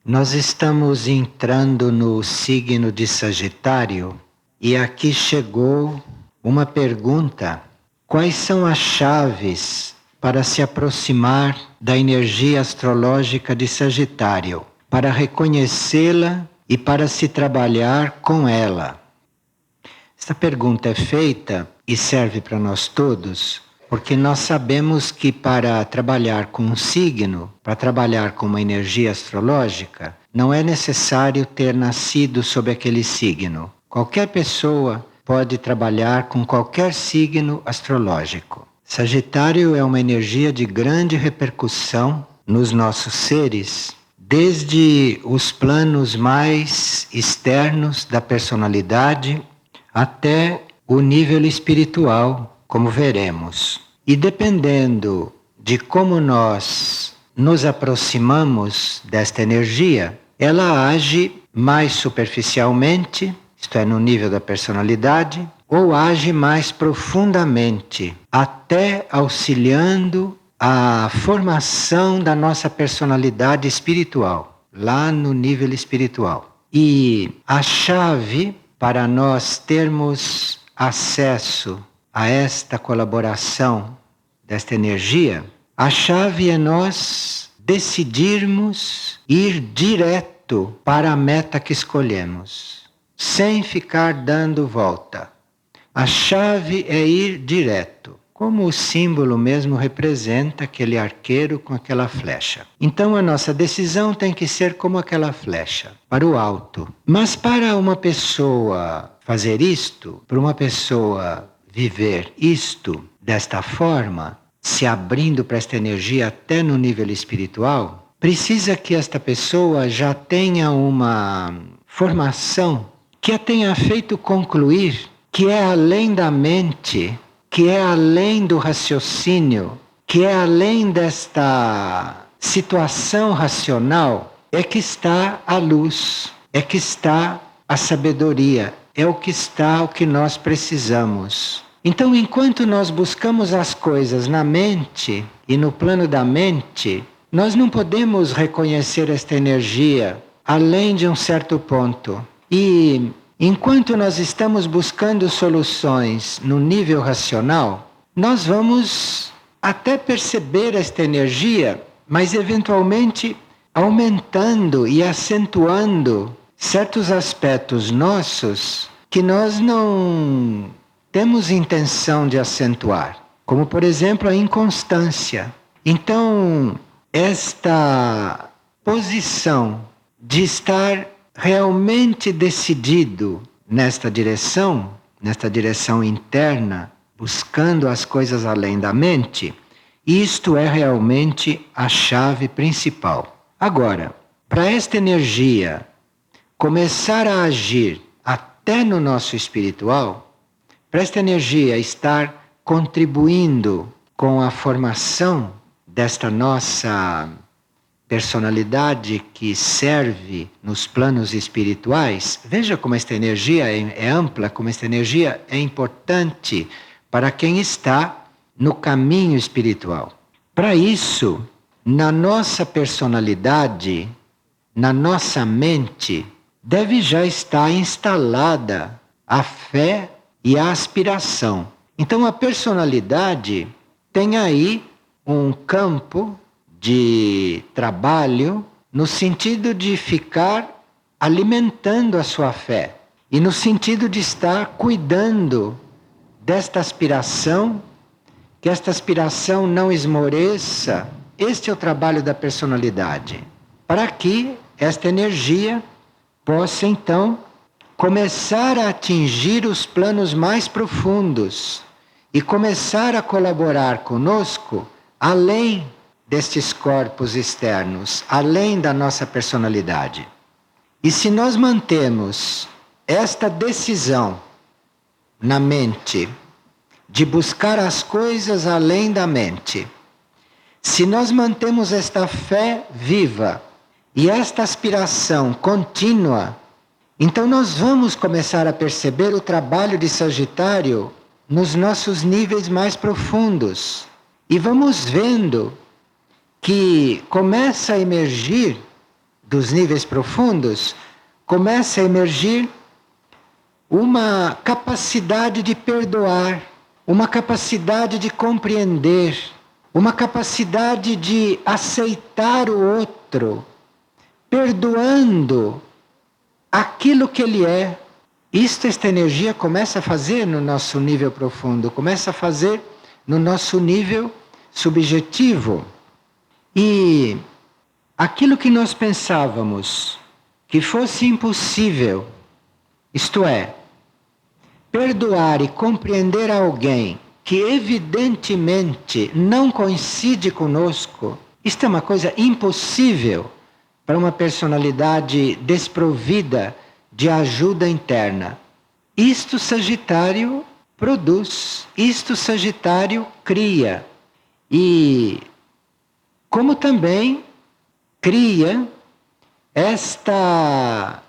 Nós estamos entrando no signo de Sagitário e aqui chegou uma pergunta: quais são as chaves para se aproximar da energia astrológica de Sagitário, para reconhecê-la e para se trabalhar com ela? Esta pergunta é feita e serve para nós todos, porque nós sabemos que para trabalhar com um signo, para trabalhar com uma energia astrológica, não é necessário ter nascido sob aquele signo. Qualquer pessoa pode trabalhar com qualquer signo astrológico. Sagitário é uma energia de grande repercussão nos nossos seres, desde os planos mais externos da personalidade até o nível espiritual, como veremos. E dependendo de como nós nos aproximamos desta energia, ela age mais superficialmente, isto é, no nível da personalidade, ou age mais profundamente, até auxiliando a formação da nossa personalidade espiritual, lá no nível espiritual. E a chave para nós termos acesso a esta colaboração desta energia, a chave é nós decidirmos ir direto para a meta que escolhemos, sem ficar dando volta. A chave é ir direto, como o símbolo mesmo representa aquele arqueiro com aquela flecha. Então a nossa decisão tem que ser como aquela flecha, para o alto. Mas para uma pessoa fazer isto, para uma pessoa viver isto desta forma, se abrindo para esta energia até no nível espiritual, precisa que esta pessoa já tenha uma formação que a tenha feito concluir que é além da mente, que é além do raciocínio, que é além desta situação racional, é que está a luz, é que está a sabedoria, é o que está o que nós precisamos. Então, enquanto nós buscamos as coisas na mente e no plano da mente, nós não podemos reconhecer esta energia além de um certo ponto. E enquanto nós estamos buscando soluções no nível racional, nós vamos até perceber esta energia, mas eventualmente aumentando e acentuando certos aspectos nossos que nós não temos intenção de acentuar, como por exemplo a inconstância. Então, esta posição de estar realmente decidido nesta direção interna, buscando as coisas além da mente, isto é realmente a chave principal. Agora, para esta energia começar a agir até no nosso espiritual, para esta energia estar contribuindo com a formação desta nossa personalidade que serve nos planos espirituais, veja como esta energia é ampla, como esta energia é importante para quem está no caminho espiritual. Para isso, na nossa personalidade, na nossa mente, deve já estar instalada a fé e a aspiração. Então a personalidade tem aí um campo de trabalho no sentido de ficar alimentando a sua fé e no sentido de estar cuidando desta aspiração, que esta aspiração não esmoreça. Este é o trabalho da personalidade, para que esta energia possa então começar a atingir os planos mais profundos e começar a colaborar conosco além destes corpos externos, além da nossa personalidade. E se nós mantemos esta decisão na mente de buscar as coisas além da mente, se nós mantemos esta fé viva e esta aspiração contínua, então nós vamos começar a perceber o trabalho de Sagitário nos nossos níveis mais profundos. E vamos vendo que começa a emergir dos níveis profundos, começa a emergir uma capacidade de perdoar, uma capacidade de compreender, uma capacidade de aceitar o outro, perdoando aquilo que ele é. Esta energia começa a fazer no nosso nível profundo, começa a fazer no nosso nível subjetivo. E aquilo que nós pensávamos que fosse impossível, isto é, perdoar e compreender alguém que evidentemente não coincide conosco, isto é uma coisa impossível para uma personalidade desprovida de ajuda interna. Isto Sagitário produz, isto Sagitário cria. E como também cria esta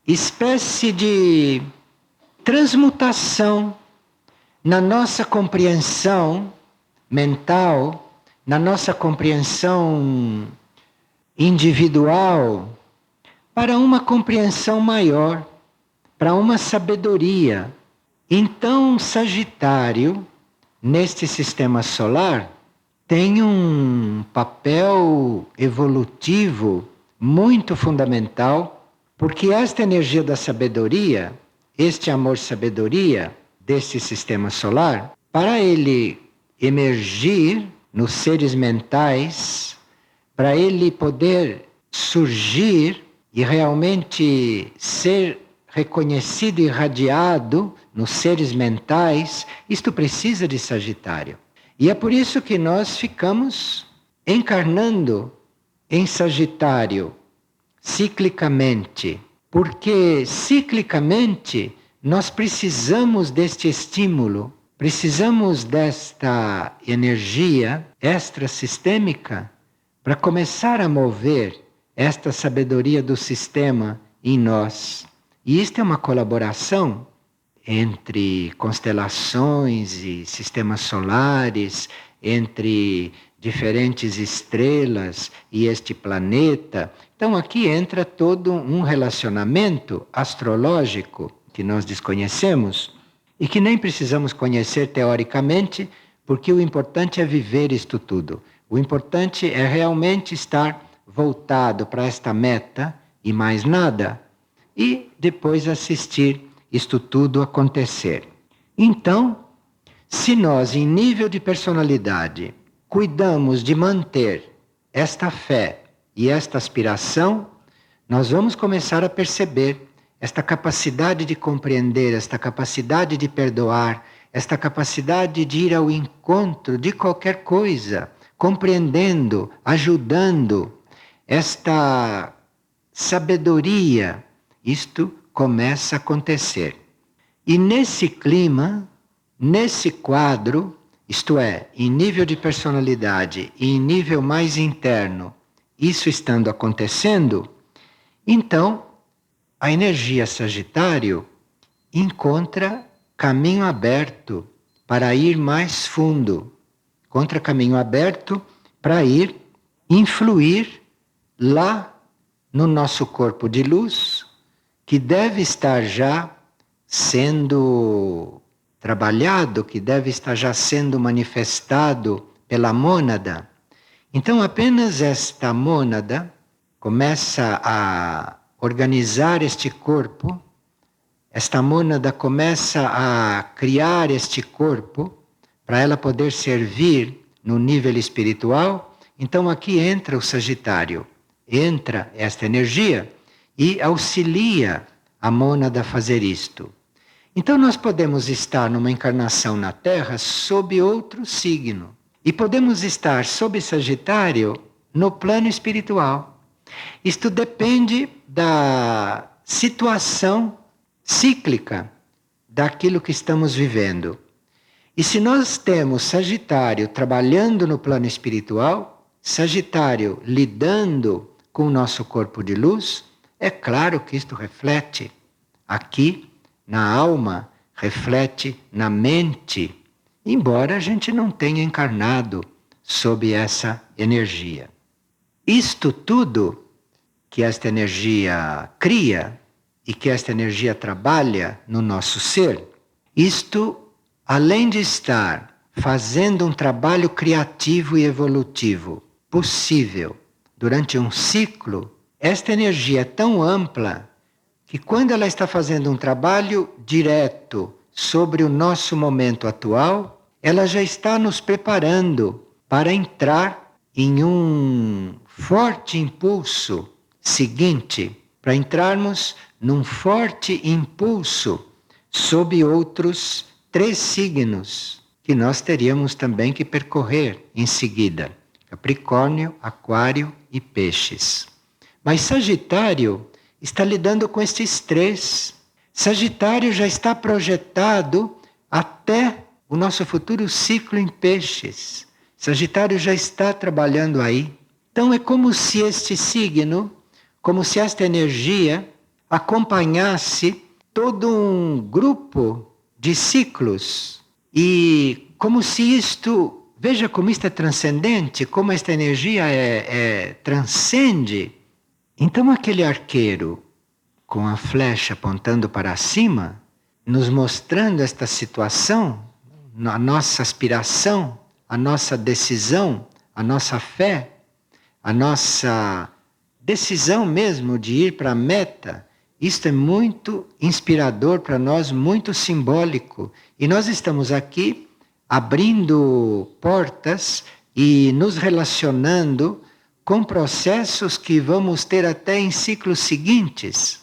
espécie de transmutação na nossa compreensão mental, na nossa compreensão individual, para uma compreensão maior, para uma sabedoria. Então, Sagitário, neste sistema solar, tem um papel evolutivo muito fundamental, porque esta energia da sabedoria, este amor-sabedoria deste sistema solar, para ele emergir nos seres mentais, para ele poder surgir e realmente ser reconhecido e irradiado nos seres mentais, isto precisa de Sagitário. E é por isso que nós ficamos encarnando em Sagitário ciclicamente, porque ciclicamente nós precisamos deste estímulo, precisamos desta energia extrasistêmica para começar a mover esta sabedoria do sistema em nós. E isto é uma colaboração entre constelações e sistemas solares, entre diferentes estrelas e este planeta. Então aqui entra todo um relacionamento astrológico que nós desconhecemos e que nem precisamos conhecer teoricamente, porque o importante é viver isto tudo. O importante é realmente estar voltado para esta meta e mais nada, e depois assistir isto tudo acontecer. Então, se nós, em nível de personalidade, cuidamos de manter esta fé e esta aspiração, nós vamos começar a perceber esta capacidade de compreender, esta capacidade de perdoar, esta capacidade de ir ao encontro de qualquer coisa, compreendendo, ajudando, esta sabedoria, isto começa a acontecer. E nesse clima, nesse quadro, isto é, em nível de personalidade e em nível mais interno, isso estando acontecendo, então a energia Sagitário encontra caminho aberto para ir mais fundo, encontra caminho aberto para ir influir lá no nosso corpo de luz, que deve estar já sendo trabalhado, que deve estar já sendo manifestado pela mônada. Então apenas esta mônada começa a organizar este corpo, esta mônada começa a criar este corpo para ela poder servir no nível espiritual. Então aqui entra o Sagitário, entra esta energia e auxilia a mônada a fazer isto. Então nós podemos estar numa encarnação na Terra sob outro signo. E podemos estar sob Sagitário no plano espiritual. Isto depende da situação cíclica daquilo que estamos vivendo. E se nós temos Sagitário trabalhando no plano espiritual, Sagitário lidando com o nosso corpo de luz, é claro que isto reflete aqui na alma, reflete na mente, embora a gente não tenha encarnado sob essa energia. Isto tudo que esta energia cria e que esta energia trabalha no nosso ser, isto, além de estar fazendo um trabalho criativo e evolutivo possível durante um ciclo, esta energia é tão ampla que quando ela está fazendo um trabalho direto sobre o nosso momento atual, ela já está nos preparando para entrar em um forte impulso seguinte, para entrarmos num forte impulso sob outros 3 signos que nós teríamos também que percorrer em seguida: Capricórnio, Aquário e Peixes. Mas Sagitário está lidando com estes 3. Sagitário já está projetado até o nosso futuro ciclo em Peixes. Sagitário já está trabalhando aí. Então é como se este signo, como se esta energia acompanhasse todo um grupo de ciclos e como se isto, veja como isto é transcendente, como esta energia transcende. Então aquele arqueiro com a flecha apontando para cima, nos mostrando esta situação, a nossa aspiração, a nossa decisão, a nossa fé, a nossa decisão mesmo de ir para a meta, isto é muito inspirador para nós, muito simbólico. E nós estamos aqui abrindo portas e nos relacionando com processos que vamos ter até em ciclos seguintes.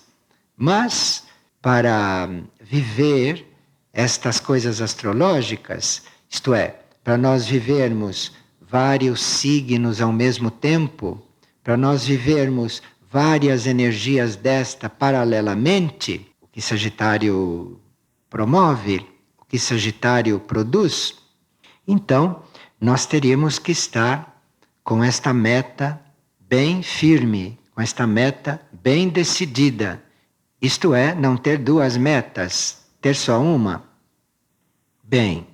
Mas, para viver estas coisas astrológicas, isto é, para nós vivermos vários signos ao mesmo tempo, para nós vivermos várias energias desta paralelamente, o que Sagitário promove, o que Sagitário produz, então nós teríamos que estar com esta meta bem firme, com esta meta bem decidida. Isto é, não ter 2 metas, ter só uma. Bem,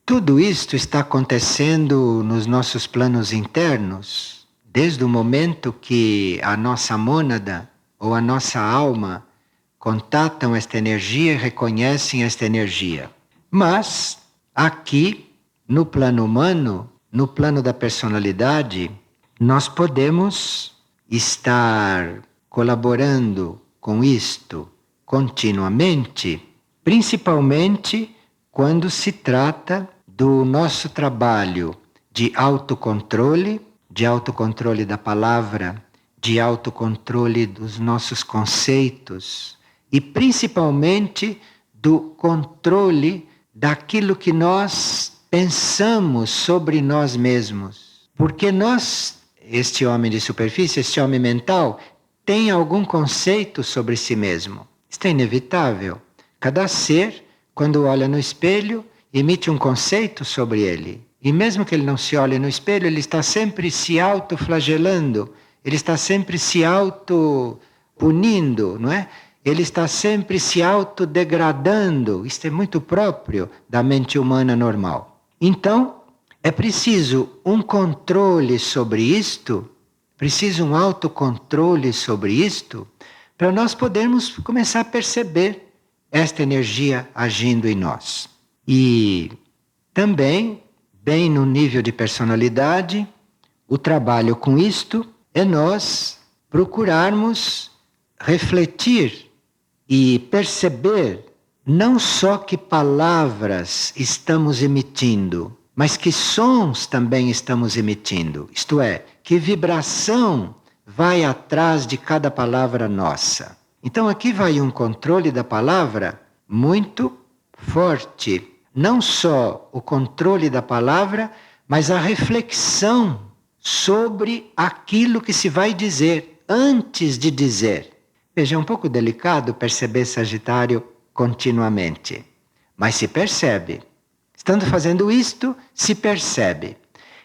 tudo isto está acontecendo nos nossos planos internos, desde o momento que a nossa mônada ou a nossa alma contatam esta energia e reconhecem esta energia. Mas, aqui, no plano humano, no plano da personalidade, nós podemos estar colaborando com isto continuamente, principalmente quando se trata do nosso trabalho de autocontrole da palavra, de autocontrole dos nossos conceitos e principalmente do controle daquilo que nós pensamos sobre nós mesmos. Porque nós, este homem de superfície, este homem mental, tem algum conceito sobre si mesmo. Isto é inevitável. Cada ser, quando olha no espelho, emite um conceito sobre ele. E mesmo que ele não se olhe no espelho, ele está sempre se autoflagelando, ele está sempre se auto-punindo, não é? Ele está sempre se autodegradando. Isto é muito próprio da mente humana normal. Então, é preciso um controle sobre isto, preciso um autocontrole sobre isto, para nós podermos começar a perceber esta energia agindo em nós. E também, bem no nível de personalidade, o trabalho com isto é nós procurarmos refletir e perceber não só que palavras estamos emitindo, mas que sons também estamos emitindo. Isto é, que vibração vai atrás de cada palavra nossa. Então aqui vai um controle da palavra muito forte. Não só o controle da palavra, mas a reflexão sobre aquilo que se vai dizer antes de dizer. Veja, é um pouco delicado perceber Sagitário continuamente, mas se percebe. Estando fazendo isto, se percebe.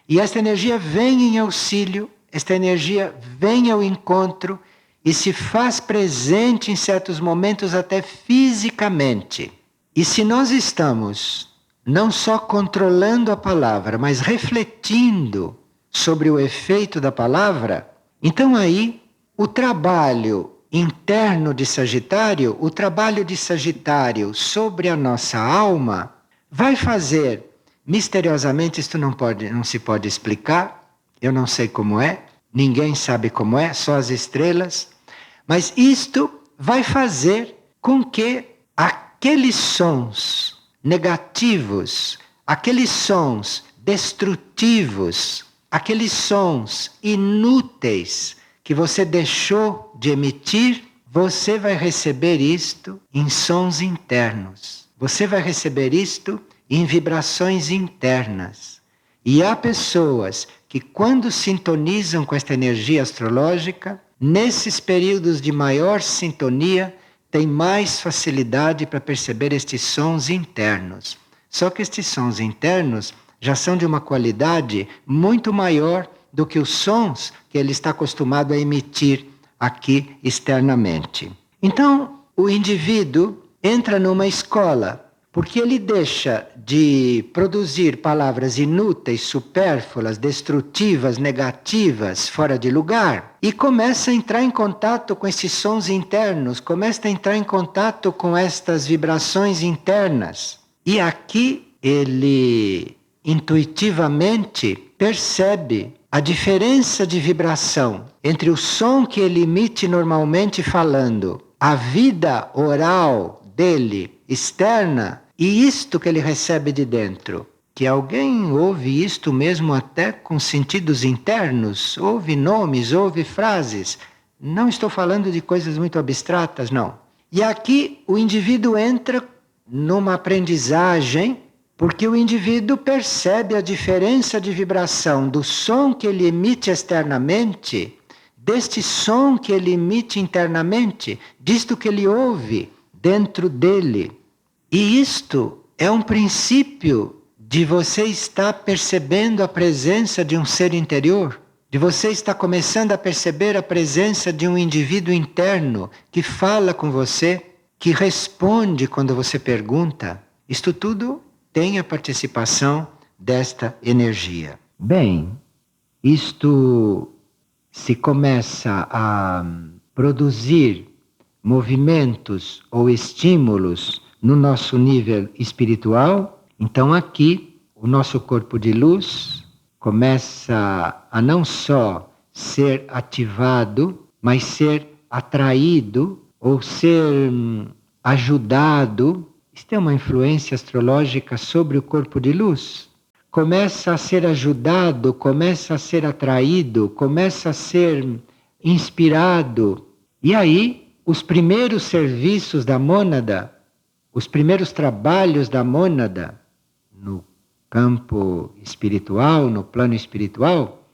E esta energia vem em auxílio, esta energia vem ao encontro e se faz presente em certos momentos até fisicamente. E se nós estamos não só controlando a palavra, mas refletindo sobre o efeito da palavra, então aí o trabalho interno de Sagitário, o trabalho de Sagitário sobre a nossa alma, vai fazer, misteriosamente, isto não se pode explicar, eu não sei como é, ninguém sabe como é, só as estrelas, mas isto vai fazer com que aqueles sons negativos, aqueles sons destrutivos, aqueles sons inúteis que você deixou de emitir, você vai receber isto em sons internos. Você vai receber isto em vibrações internas. E há pessoas que, quando sintonizam com esta energia astrológica, nesses períodos de maior sintonia, têm mais facilidade para perceber estes sons internos. Só que estes sons internos já são de uma qualidade muito maior do que os sons que ele está acostumado a emitir aqui externamente. Então, o indivíduo entra numa escola porque ele deixa de produzir palavras inúteis, supérfluas, destrutivas, negativas, fora de lugar, e começa a entrar em contato com esses sons internos, começa a entrar em contato com estas vibrações internas. E aqui ele intuitivamente percebe a diferença de vibração entre o som que ele emite normalmente falando, a vida oral dele externa, e isto que ele recebe de dentro. Que alguém ouve isto mesmo até com sentidos internos, ouve nomes, ouve frases. Não estou falando de coisas muito abstratas, não. E aqui o indivíduo entra numa aprendizagem, porque o indivíduo percebe a diferença de vibração do som que ele emite externamente, deste som que ele emite internamente, disto que ele ouve dentro dele. E isto é um princípio de você estar percebendo a presença de um ser interior, de você estar começando a perceber a presença de um indivíduo interno que fala com você, que responde quando você pergunta. Isto tudo tem a participação desta energia. Bem, isto se começa a produzir movimentos ou estímulos no nosso nível espiritual, então aqui o nosso corpo de luz começa a não só ser ativado, mas ser atraído ou ser ajudado. Isto é uma influência astrológica sobre o corpo de luz. Começa a ser ajudado, começa a ser atraído, começa a ser inspirado. E aí, os primeiros serviços da mônada, os primeiros trabalhos da mônada no campo espiritual, no plano espiritual,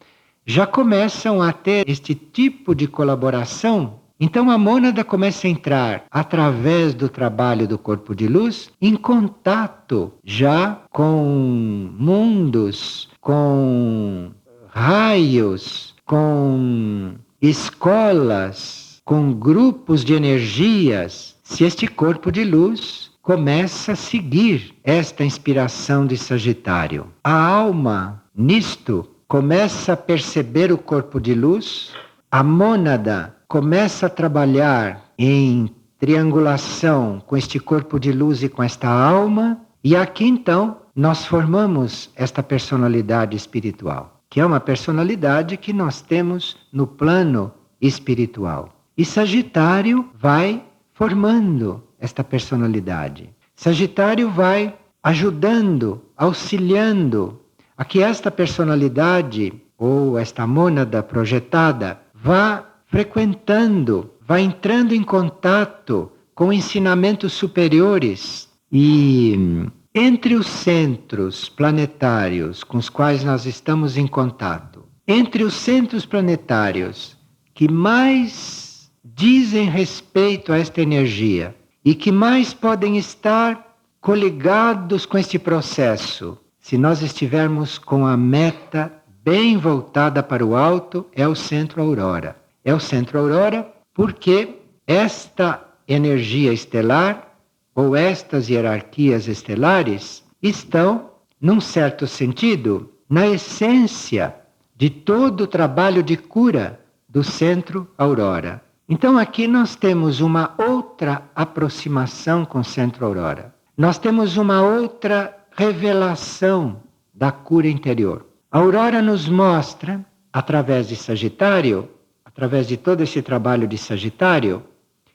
já começam a ter este tipo de colaboração. Então a mônada começa a entrar, através do trabalho do corpo de luz, em contato já com mundos, com raios, com escolas, com grupos de energias. Se este corpo de luz começa a seguir esta inspiração de Sagitário, a alma, nisto, começa a perceber o corpo de luz, a mônada começa a trabalhar em triangulação com este corpo de luz e com esta alma, e aqui então nós formamos esta personalidade espiritual, que é uma personalidade que nós temos no plano espiritual. E Sagitário vai formando esta personalidade. Sagitário vai ajudando, auxiliando a que esta personalidade ou esta mônada projetada vá frequentando, vai entrando em contato com ensinamentos superiores. E entre os centros planetários com os quais nós estamos em contato, entre os centros planetários que mais dizem respeito a esta energia e que mais podem estar coligados com este processo, se nós estivermos com a meta bem voltada para o alto, é o centro aurora. É o centro aurora porque esta energia estelar ou estas hierarquias estelares estão, num certo sentido, na essência de todo o trabalho de cura do centro aurora. Então aqui nós temos uma outra aproximação com o centro aurora. Nós temos uma outra revelação da cura interior. A aurora nos mostra, através de Sagitário, através de todo esse trabalho de Sagitário,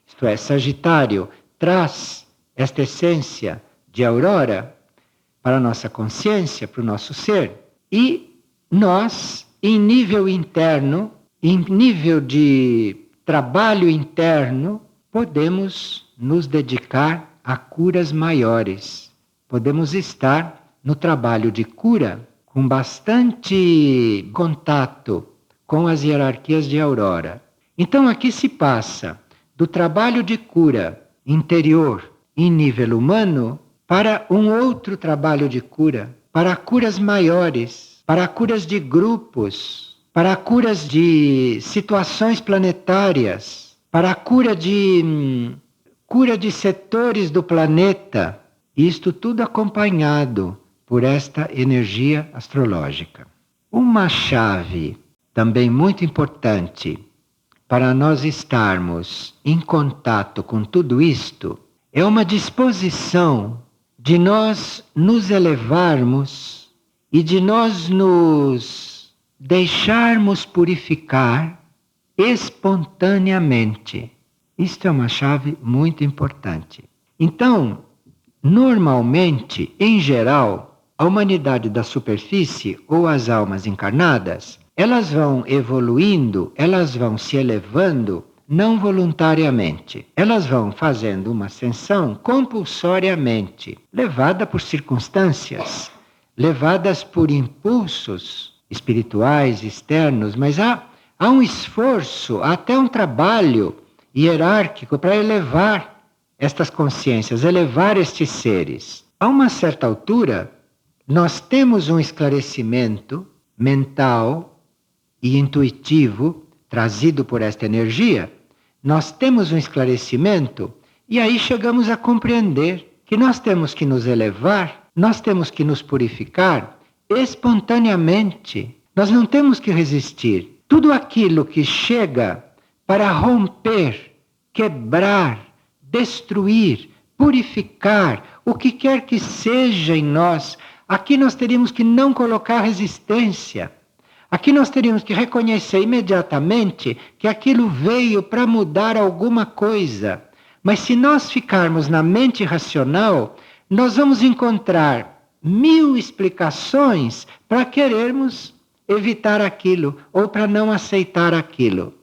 isto é, Sagitário traz esta essência de aurora para a nossa consciência, para o nosso ser, e nós, em nível interno, em nível de trabalho interno, podemos nos dedicar a curas maiores. Podemos estar no trabalho de cura com bastante contato com as hierarquias de aurora. Então aqui se passa do trabalho de cura interior em nível humano para um outro trabalho de cura, para curas maiores, para curas de grupos, para curas de situações planetárias, para cura de setores do planeta. Isto tudo acompanhado por esta energia astrológica. Uma chave também muito importante para nós estarmos em contato com tudo isto é uma disposição de nós nos elevarmos e de nós nos deixarmos purificar espontaneamente. Isto é uma chave muito importante. Então, normalmente, em geral, a humanidade da superfície ou as almas encarnadas, elas vão evoluindo, elas vão se elevando não voluntariamente. Elas vão fazendo uma ascensão compulsoriamente, levada por circunstâncias, levadas por impulsos espirituais externos, mas há um esforço, até um trabalho hierárquico para elevar estas consciências, elevar estes seres. A uma certa altura, nós temos um esclarecimento mental e intuitivo trazido por esta energia. Nós temos um esclarecimento e aí chegamos a compreender que nós temos que nos elevar, nós temos que nos purificar espontaneamente. Nós não temos que resistir. Tudo aquilo que chega para romper, quebrar, destruir, purificar, o que quer que seja em nós, aqui nós teríamos que não colocar resistência. Aqui nós teríamos que reconhecer imediatamente que aquilo veio para mudar alguma coisa. Mas se nós ficarmos na mente racional, nós vamos encontrar 1000 explicações para querermos evitar aquilo ou para não aceitar aquilo.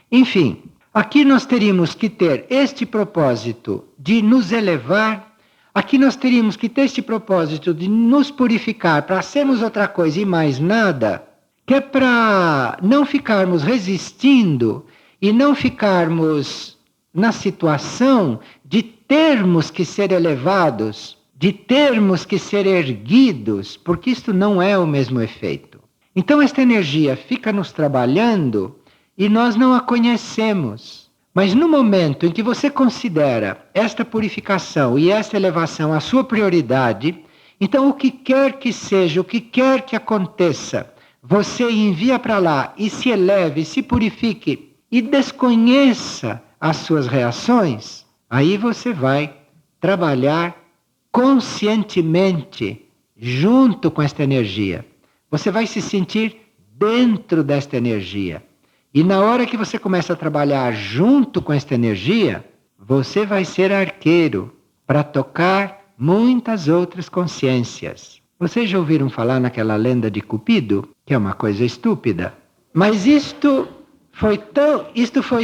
Enfim, aqui nós teríamos que ter este propósito de nos elevar, aqui nós teríamos que ter este propósito de nos purificar para sermos outra coisa e mais nada, que é para não ficarmos resistindo e não ficarmos na situação de termos que ser elevados, de termos que ser erguidos, porque isto não é o mesmo efeito. Então esta energia fica nos trabalhando e nós não a conhecemos. Mas no momento em que você considera esta purificação e esta elevação a sua prioridade, então o que quer que seja, o que quer que aconteça, você envia para lá e se eleve, se purifique e desconheça as suas reações, aí você vai trabalhar conscientemente junto com esta energia. Você vai se sentir dentro desta energia. E na hora que você começa a trabalhar junto com esta energia, você vai ser arqueiro para tocar muitas outras consciências. Vocês já ouviram falar naquela lenda de Cupido? Que é uma coisa estúpida. Mas isto foi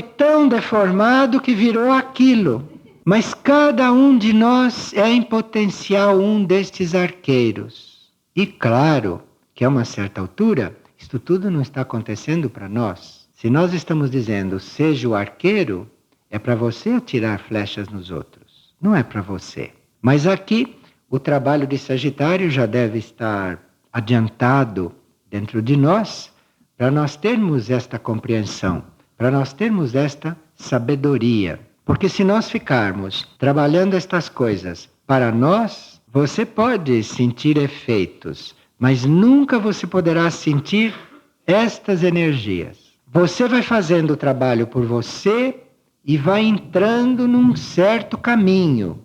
tão deformado que virou aquilo. Mas cada um de nós é em potencial um destes arqueiros. E claro que a uma certa altura, isto tudo não está acontecendo para nós. Se nós estamos dizendo, seja o arqueiro, é para você atirar flechas nos outros. Não é para você. Mas aqui, o trabalho de Sagitário já deve estar adiantado dentro de nós, para nós termos esta compreensão, para nós termos esta sabedoria. Porque se nós ficarmos trabalhando estas coisas para nós, você pode sentir efeitos, mas nunca você poderá sentir estas energias. Você vai fazendo o trabalho por você e vai entrando num certo caminho,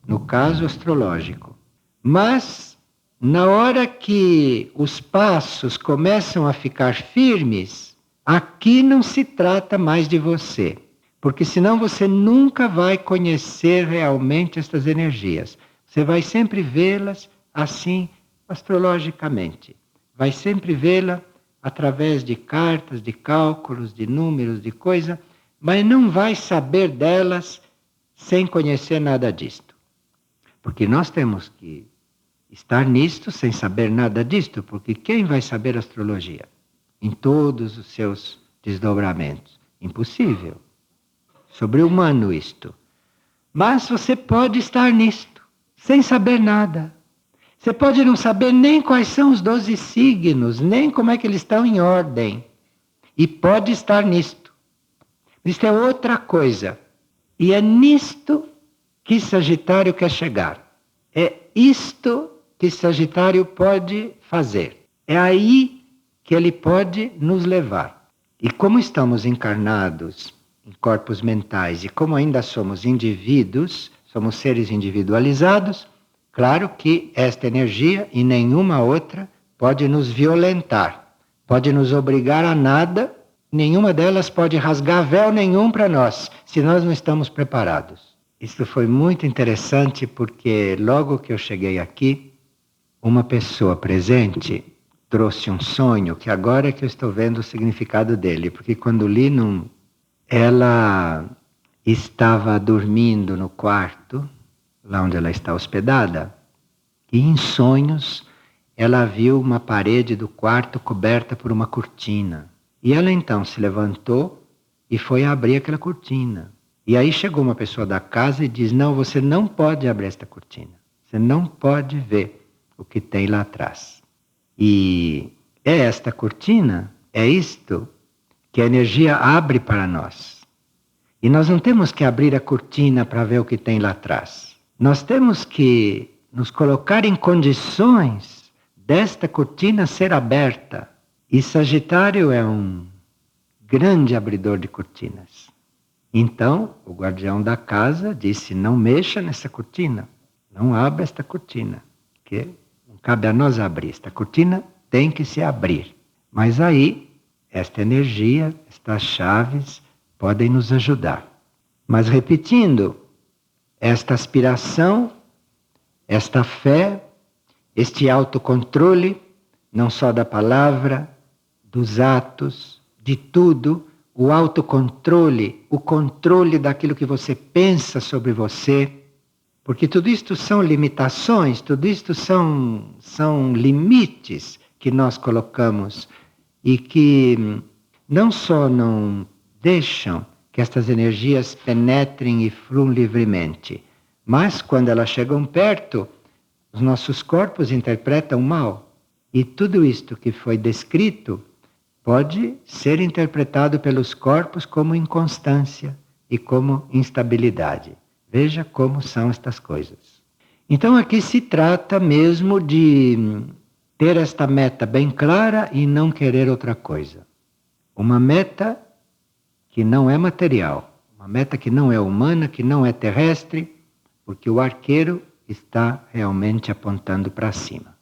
no caso astrológico. Mas, na hora que os passos começam a ficar firmes, aqui não se trata mais de você, porque senão você nunca vai conhecer realmente estas energias. Você vai sempre vê-las assim, astrologicamente. Vai sempre vê-la através de cartas, de cálculos, de números, de coisa, mas não vai saber delas sem conhecer nada disto. Porque nós temos que estar nisto sem saber nada disto, porque quem vai saber astrologia em todos os seus desdobramentos? Impossível. Sobre-humano isto. Mas você pode estar nisto, sem saber nada. Você pode não saber nem quais são os 12 signos, nem como é que eles estão em ordem. E pode estar nisto. Isto é outra coisa. E é nisto que Sagitário quer chegar. É isto que Sagitário pode fazer. É aí que ele pode nos levar. E como estamos encarnados em corpos mentais e como ainda somos indivíduos, somos seres individualizados, claro que esta energia e nenhuma outra pode nos violentar, pode nos obrigar a nada, nenhuma delas pode rasgar véu nenhum para nós, se nós não estamos preparados. Isso foi muito interessante porque logo que eu cheguei aqui, uma pessoa presente trouxe um sonho que agora é que eu estou vendo o significado dele, porque quando li, ela estava dormindo no quarto, lá onde ela está hospedada, e em sonhos ela viu uma parede do quarto coberta por uma cortina. E ela então se levantou e foi abrir aquela cortina. E aí chegou uma pessoa da casa e diz: não, você não pode abrir esta cortina. Você não pode ver o que tem lá atrás. E é esta cortina, é isto que a energia abre para nós. E nós não temos que abrir a cortina para ver o que tem lá atrás. Nós temos que nos colocar em condições desta cortina ser aberta. E Sagitário é um grande abridor de cortinas. Então, o guardião da casa disse: não mexa nessa cortina, não abra esta cortina, que não cabe a nós abrir. Esta cortina tem que se abrir. Mas aí, esta energia, estas chaves, podem nos ajudar. Mas repetindo, esta aspiração, esta fé, este autocontrole, não só da palavra, dos atos, de tudo, o autocontrole, o controle daquilo que você pensa sobre você, porque tudo isto são limitações, tudo isto são limites que nós colocamos e que não só não deixam que estas energias penetrem e fluam livremente, mas quando elas chegam perto, os nossos corpos interpretam mal. E tudo isto que foi descrito pode ser interpretado pelos corpos como inconstância e como instabilidade. Veja como são estas coisas. Então aqui se trata mesmo de ter esta meta bem clara e não querer outra coisa. Uma meta que não é material, uma meta que não é humana, que não é terrestre, porque o arqueiro está realmente apontando para cima.